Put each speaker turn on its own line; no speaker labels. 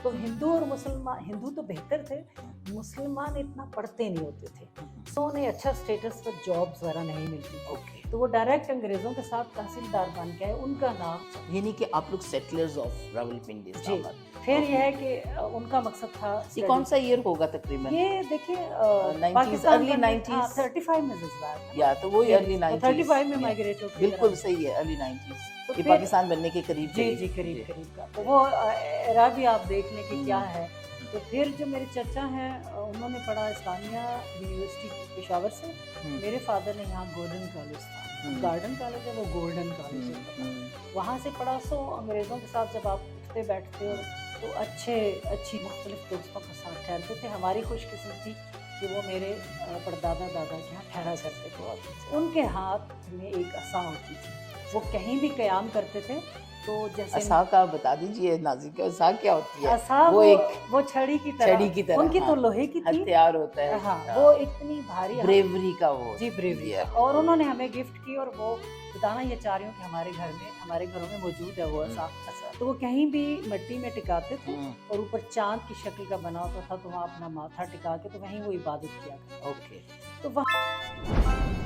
तो हिंदू और मुसलमान, हिंदू तो बेहतर थे, मुसलमान इतना पढ़ते नहीं होते थे, तो उन्हें अच्छा स्टेटस पर जॉब्स वगैरह नहीं मिलती थी,
ओके,
तो वो डायरेक्ट अंग्रेज़ों के साथ तहसीलदार बन गए, उनका नाम।
यानी कि आप लोग सेटलर्स ऑफ रावलपिंडी
जी,
इस्लामाबाद।
फिर
ओके।
यह है कि उनका मकसद था
ये
स्टडी।
कौन सा ईयर होगा तकरीबन?
ये देखिए
90s,
पाकिस्तान
early
बनने
90s?
35 में जज्बात है
या तो वही अर्ली
तो
90s
35 में
या,
माइग्रेट होकर
बिल्कुल सही है, अर्ली 90s,
तो
ये
फिर
पाकिस्तान बनने के करीब
जी
करीब।
जी करीब
जी।
करीब का, तो वो एरा भी आप देख लें कि क्या है।
हम्म।
तो फिर जो मेरे चचा हैं उन्होंने पढ़ा इस्लामिया यूनिवर्सिटी पेशावर से,
हम्म,
मेरे फादर ने यहाँ गोल्डन कॉलेज था,
हम्म,
गार्डन कॉलेज है वो गोल्डन कॉलेज
हम्म,
है,
हम्म,
वहाँ से पढ़ा। सो अंग्रेज़ों के साथ जब आप उठते बैठते हो तो अच्छी मुख्तलिफ दोस्तों के साथ ठहरते थे। हमारी खुशकिस्मती कि वो मेरे परदादा दादा के यहाँ ठहरा करते थे, उनके हाथ में एक असा होती थी, वो कहीं भी क़याम करते थे। तो जैसे
असा का बता दीजिए नाज़िर का, असा क्या होती है?
असा
वो एक
वो छड़ी की तरह,
छड़ी की तरह,
उनकी
हाँ,
तो लोहे की थी,
हथियार होता है।
हाँ, वो इतनी भारी,
ब्रेवरी का वो
जी ब्रेवरी
दिया
का, और उन्होंने हमें गिफ्ट की, और वो बताना ये चाह रही हूँ कि हमारे घरों में मौजूद है वो असा। तो वो कहीं भी मिट्टी में टिकाते थे और ऊपर चांद की शक्ल का बना होता था, तो वहाँ अपना माथा टिका के तो वहीं वो इबादत किया करते।
ओके।
तो वहाँ